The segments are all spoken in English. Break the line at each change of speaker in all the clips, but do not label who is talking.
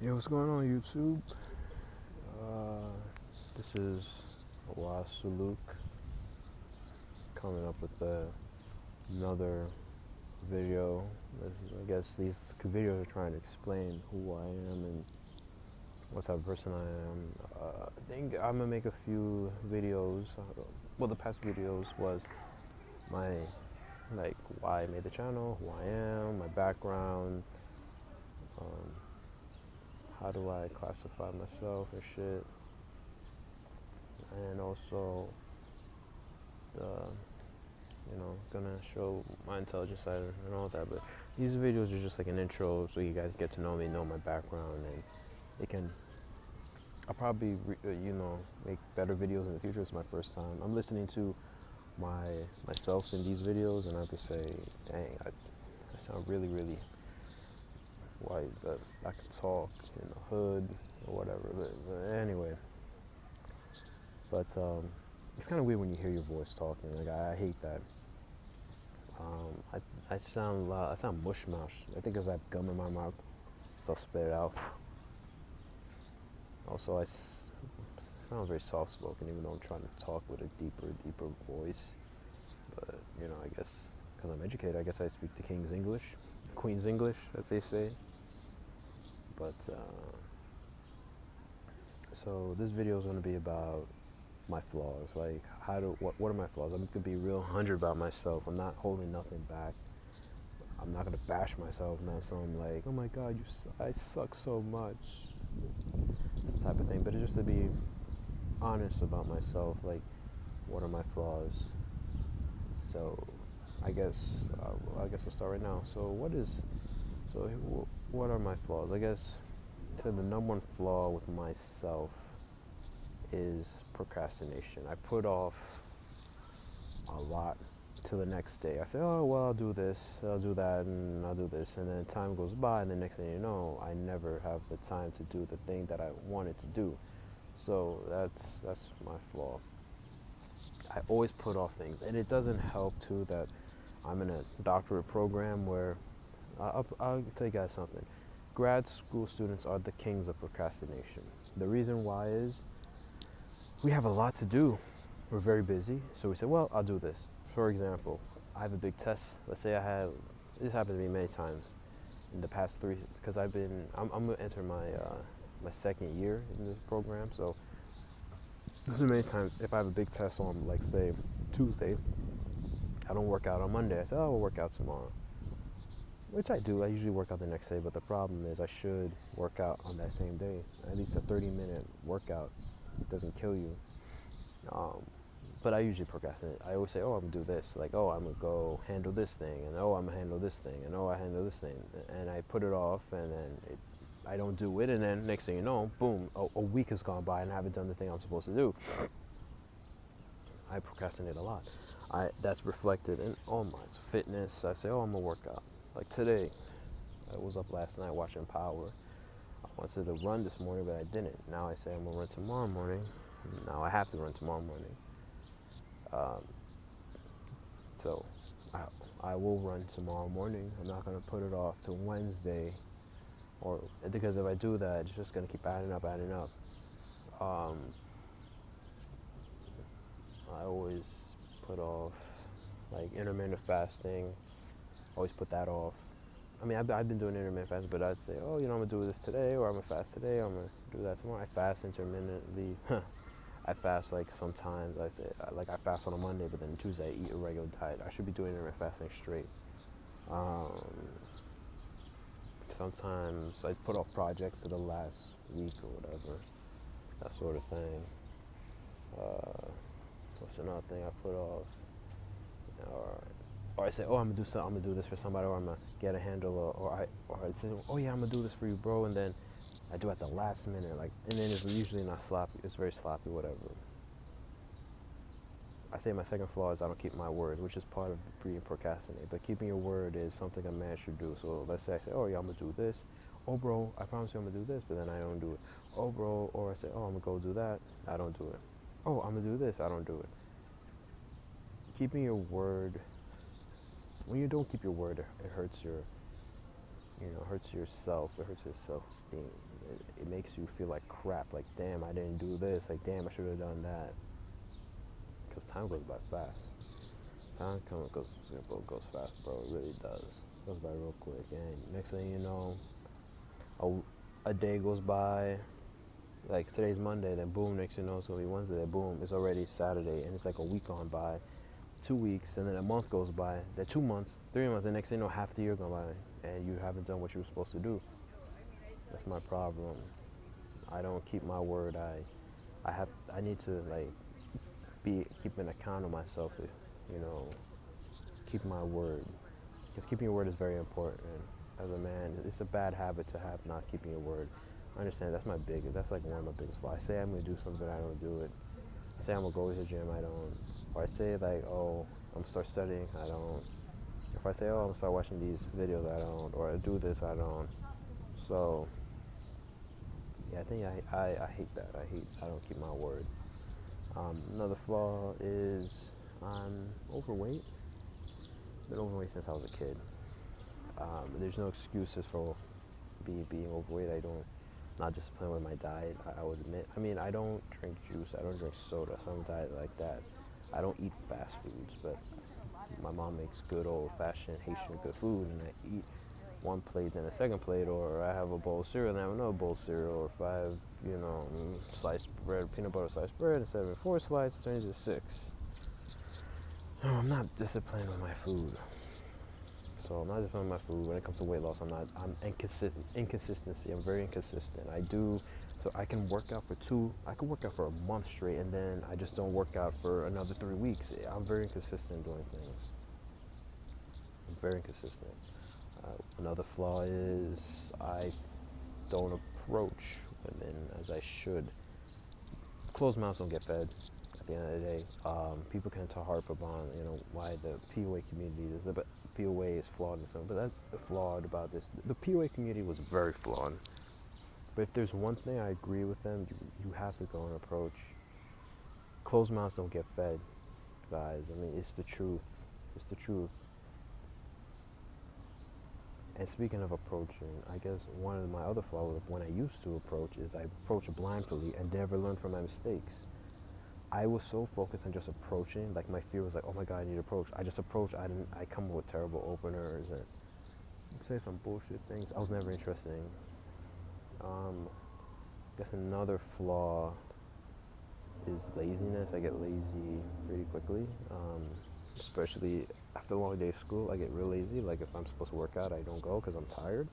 Yo, what's going on, YouTube? Uh, this is Wasuluk coming up with another video. I guess these videos are trying to explain who I am and what type of person I am. I think I'm gonna make a few videos. Well, the past videos was my like why I made the channel, who I am, my background, um, how do I classify myself and shit, and also uh, gonna show my intelligence side and all that. But these videos are just like an intro, so you guys get to know me, know my background, and it can. I'll probably, make better videos in the future. It's my first time. I'm listening to myself in these videos, and I have to say, dang, I sound really, really white, but I could talk in the hood or whatever. But anyway, it's kind of weird when you hear your voice talking. Like I hate that. I sound loud. I sound mush mouth. I think because I have gum in my mouth, so I'll spit it out. Also, sound very soft spoken, even though I'm trying to talk with a deeper voice. But I guess because I'm educated, I guess I speak the King's English, Queen's English, as they say. But so this video is going to be about my flaws. Like what are my flaws? I'm gonna be real 100 about myself. I'm not holding nothing back. I'm not gonna bash myself, not so I'm like, oh my god, I suck so much, this type of thing. But it's just to be honest about myself, like what are my flaws. So I guess I'll start right now. So what are my flaws? I guess the number one flaw with myself is procrastination. I put off a lot to the next day. I say, oh, well, I'll do this, I'll do that, and I'll do this. And then time goes by, and the next thing you know, I never have the time to do the thing that I wanted to do. So that's my flaw. I always put off things. And it doesn't help, too, that I'm in a doctorate program where I'll tell you guys something. Grad school students are the kings of procrastination. The reason why is we have a lot to do. We're very busy, so we say, well, I'll do this. For example, I have a big test. Let's say this happened to me many times in the past three, because I'm going to enter my second year in this program. So this is many times, if I have a big test on, like, say, Tuesday, I don't work out on Monday. I say, oh, I'll work out tomorrow, which I do. I usually work out the next day, but the problem is I should work out on that same day. At least a 30-minute workout doesn't kill you. Um, but I usually procrastinate. I always say, oh, I'm gonna do this. Like, oh, I'm gonna go handle this thing, and oh, I'm gonna handle this thing, and oh, I handle this thing, and I put it off, and then I don't do it, and then next thing you know, boom, a week has gone by, and I haven't done the thing I'm supposed to do. I procrastinate a lot. That's reflected in all my fitness. I say, oh, I'm gonna work out. Like today, I was up last night watching Power. I wanted to run this morning, but I didn't. Now I say I'm gonna run tomorrow morning. Now I have to run tomorrow morning. Um, So I will run tomorrow morning. I'm not going to put it off to Wednesday, or because if I do that, it's just going to keep adding up, adding up. Um, I always put off like intermittent fasting. Always put that off. I mean, I've been doing intermittent fasting, but I'd say, oh, I'm gonna do this today, or I'm gonna fast today, or I'm gonna do that tomorrow. I fast intermittently. I fast like sometimes. I fast on a Monday, but then Tuesday I eat a regular diet. I should be doing intermittent fasting straight. Um, Sometimes I put off projects to the last week or whatever, that sort of thing. What's another thing I put off? Or, or I say, oh, I'm gonna do something. I'm gonna do this for somebody, or I'm gonna get a handle, or I think, oh yeah, I'm gonna do this for you, bro, and then I do it at the last minute, like, and then it's usually not sloppy. It's very sloppy, whatever. I say my second flaw is I don't keep my word, which is part of being procrastinate. But keeping your word is something a man should do. So let's say I say, oh yeah, I'm gonna do this. Oh bro, I promise you I'm gonna do this, but then I don't do it. Oh bro, or I say, oh I'm gonna go do that, I don't do it. Oh, I'm gonna do this, I don't do it. Keeping your word, when you don't keep your word, it hurts your You know, it hurts yourself. It hurts your self-esteem. It makes you feel like crap. Like, damn, I didn't do this. Like, damn, I should have done that. Because time goes by fast. Goes fast, bro. It really does. It goes by real quick. And next thing you know, a day goes by. Like, today's Monday, then boom, next thing you know, it's going to be Wednesday. Then boom, it's already Saturday. And it's like a week gone by. 2 weeks, and then a month goes by, then 2 months, 3 months, and next thing you know, half the year gone by, and you haven't done what you were supposed to do. That's my problem. I don't keep my word. I need to like be keep an account of myself. You know, keep my word, because keeping your word is very important. As a man, it's a bad habit to have not keeping your word. I understand that's like one of my biggest flaws. I say I'm gonna do something, I don't do it. I say I'm gonna go to the gym, I don't. Or I say like, oh, I'm gonna start studying, I don't. If I say, oh, I'm gonna start watching these videos, I don't. Or I do this, I don't. So, yeah, I think I hate that. I don't keep my word. Another flaw is I'm overweight. Been overweight since I was a kid. There's no excuses for being overweight. I don't, not disciplined with my diet, I would admit. I mean, I don't drink juice, I don't drink soda, so I don't diet like that. I don't eat fast foods, but my mom makes good old fashioned Haitian good food, and I eat one plate, then a second plate, or I have a bowl of cereal, and I have another bowl of cereal, or if I have, sliced bread, peanut butter sliced bread, instead of 4 slices, it turns into 6. No, I'm not disciplined with my food. So I'm not disciplined with my food. When it comes to weight loss, I'm inconsistency. I'm very inconsistent. So I can work out I can work out for a month straight, and then I just don't work out for another 3 weeks. I'm very inconsistent doing things. I'm very inconsistent. Another flaw is I don't approach women as I should. Closed mouths don't get fed. At the end of the day, people can harp upon why the POA community is, but POA is flawed and stuff. But that's flawed about this. The POA community was very flawed. But if there's one thing I agree with them, you have to go and approach. Closed mouths don't get fed, guys. I mean, it's the truth. It's the truth. And speaking of approaching, I guess one of my other flaws when I used to approach is I approach blindly and never learn from my mistakes. I was so focused on just approaching, like my fear was like, oh my God, I need to approach. I just approach, I come up with terrible openers and say some bullshit things I was never interested in. I guess another flaw is laziness. I get lazy pretty quickly, especially after a long day of school. I get real lazy. Like if I'm supposed to work out, I don't go because I'm tired.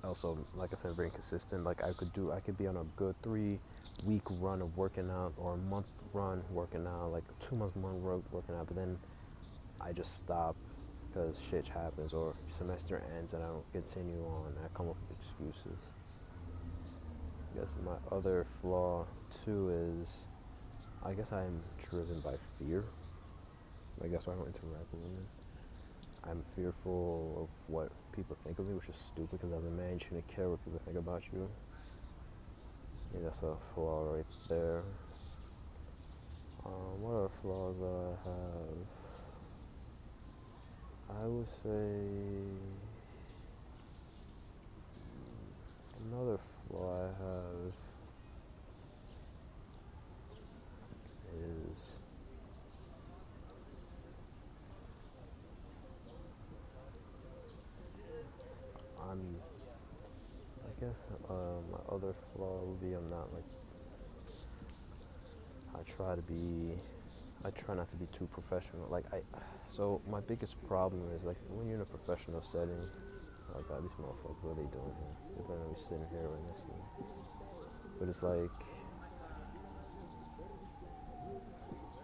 Also, like I said, very inconsistent. Like I could be on a good 3-week run of working out, or a month run working out, like a 2 month run working out, but then I just stop because shit happens, or semester ends and I don't continue on. I come up with excuses. I guess my other flaw too is I guess I'm driven by fear. I guess why I don't interact with women. I'm fearful of what people think of me, which is stupid because as a man, you shouldn't care what people think about you. Yeah, that's a flaw right there. What other flaws I have? I would say another flaw I have is I guess my other flaw would be I'm not like, I try to be, I try not to be too professional. So my biggest problem is like when you're in a professional setting, oh God, these motherfuckers, what are they doing here? They're gonna be sitting here right next to me. But it's like,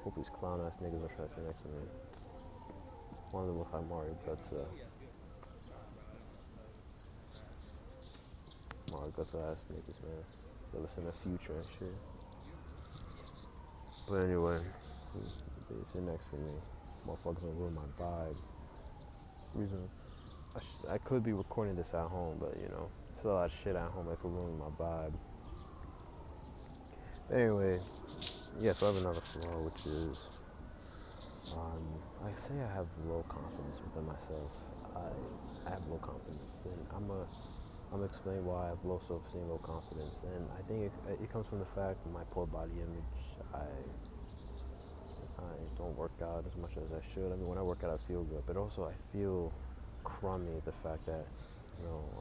hope these clown ass niggas are trying to sit next to me. One of them look like Mario Götze. Mario Götze ass niggas, man. They listen to Future and shit. But anyway, they sit next to me. Motherfuckers gonna ruin my vibe. Reason I could be recording this at home, but it's a lot of shit at home that could ruin my vibe. Anyway, yeah, so I have another flaw, which is I say I have low confidence within myself. I have low confidence, and I'm gonna explain why I have low self-esteem, low confidence, and I think it comes from the fact of my poor body image. I don't work out as much as I should. I mean, when I work out, I feel good, but also I feel crummy. The fact that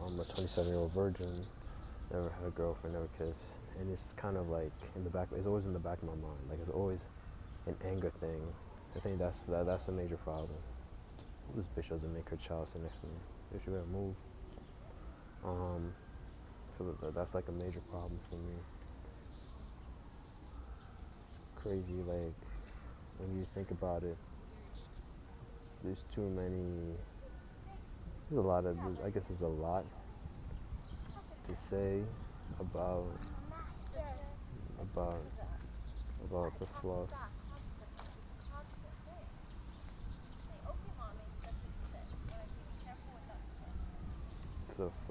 I'm a 27-year-old virgin, never had a girlfriend, never kissed, and it's kind of like in the back. It's always in the back of my mind. Like it's always an anger thing. I think that's a major problem. This bitch doesn't make her child sit next to me. Bitch, you better move. Um, so that's like a major problem for me. It's crazy, like when you think about it, there's too many. There's a lot of. I guess there's a lot to say about about about the flaws.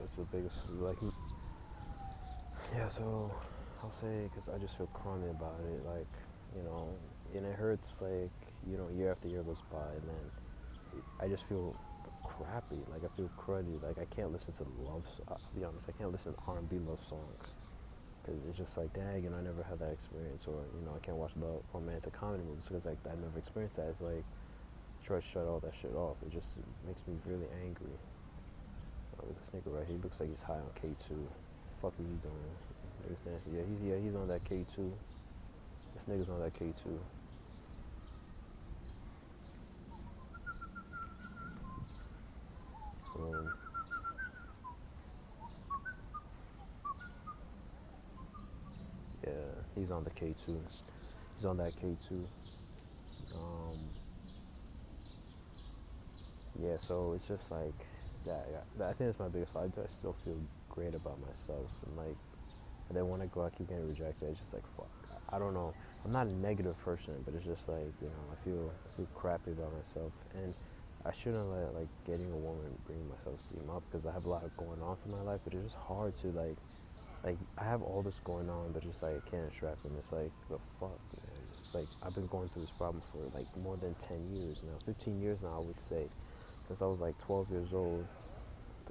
It's the biggest like yeah. So I'll say because I just feel crummy about it, like you know, and it hurts like year after year goes by, and then I just feel crappy. Like I feel cruddy. Like I can't listen to love. I'll be honest. I can't listen to R&B love songs because it's just like, dang, I never had that experience, or I can't watch love romantic comedy movies because like I never experienced that. It's like try to shut all that shit off. It just makes me really angry. This nigga right here, he looks like he's high on K2. Fuck is he doing? Niggas dancing. He's on that K2. This nigga's on that K2. Um, yeah, he's on the K2. He's on that K2. Um, yeah, so it's just like that. I think that's my biggest flaw. I still feel great about myself, and like, and then when I go, I keep getting rejected. It's just like fuck. I don't know. I'm not a negative person, but it's just like I feel crappy about myself, and I shouldn't let like getting a woman bring my self-esteem up because I have a lot going on for my life. But it's just hard to like I have all this going on, but just like I can't attract them. It's like the fuck, man. It's like I've been going through this problem for like more than 10 years now, 15 years now, I would say, since I was like 12 years old.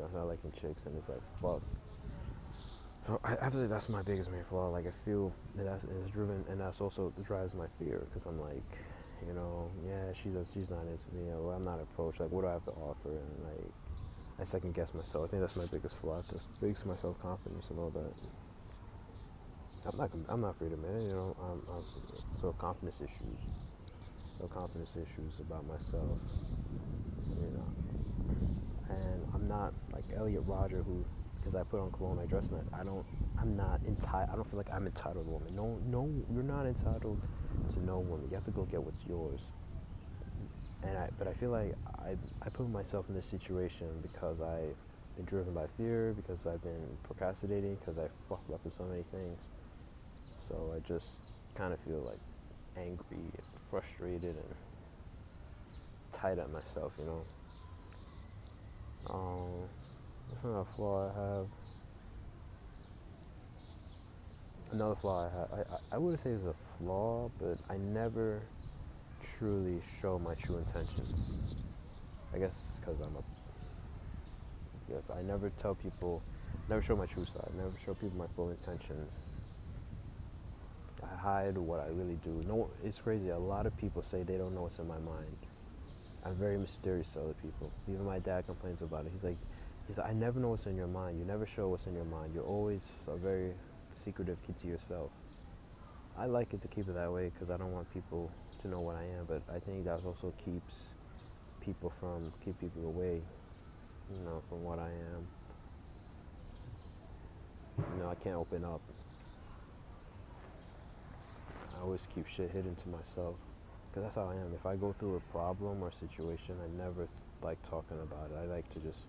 I'm not liking chicks, and it's like fuck. So I have to say that's my biggest main flaw. Like I feel that it's driven, and that's also drives my fear because I'm like, yeah, she's not into me, or I'm not approached. Like, what do I have to offer? And like, I second guess myself. I think that's my biggest flaw. I have to fix my self confidence and all that. I'm not afraid of men. I'm self confidence issues. Self confidence issues about myself. You know, and I'm not like Elliot Rodger who, because I put on cologne, I dress nice. I'm not entitled. I don't feel like I'm entitled to a woman. No, no, you're not entitled to no woman. You have to go get what's yours. But I feel like I put myself in this situation because I've been driven by fear, because I've been procrastinating, because I fucked up with so many things. So I just kind of feel like angry and frustrated and tight at myself. That's another flaw I have. Another flaw I have. I wouldn't say it's a flaw, but I never truly show my true intentions. I guess because yes, I never tell people, never show my true side, never show people my full intentions. I hide what I really do. No, it's crazy. A lot of people say they don't know what's in my mind. I'm very mysterious to other people. Even my dad complains about it. He's like, I never know what's in your mind. You never show what's in your mind. You're always a very secretive kid to yourself. I like it to keep it that way because I don't want people to know what I am. But I think that also keep people away, from what I am. I can't open up. I always keep shit hidden to myself because that's how I am. If I go through a problem or situation, I never like talking about it. I like to just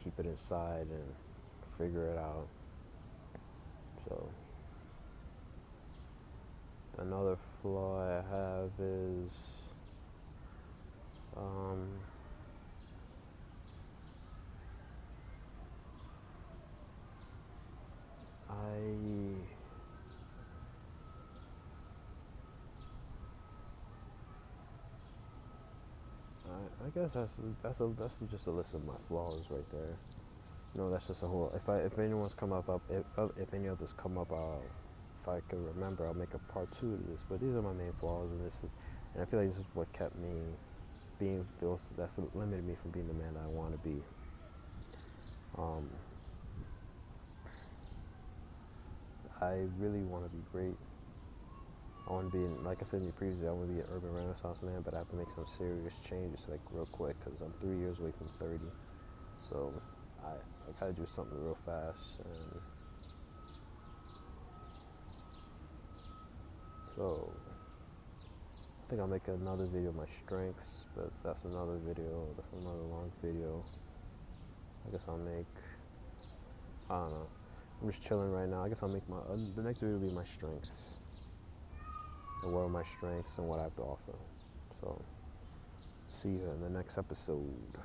keep it inside and figure it out. So another flaw I have is um, I guess that's just a list of my flaws right there. You know, that's just a whole. If anyone's come up if any others come up, if I can remember, I'll make a part 2 to this. But these are my main flaws, and I feel like this is what kept me being those. That's limited me from being the man that I want to be. Um, I really want to be great. I want to be, like I said previously, I want to be an urban renaissance man, but I have to make some serious changes, like real quick, because I'm 3 years away from 30. So I gotta do something real fast, and so I think I'll make another video of my strengths, but that's another video. That's another long video. I guess I'll make. I don't know. I'm just chilling right now. I guess I'll make the next video will be my strengths, and what are my strengths and what I have to offer. So see you in the next episode.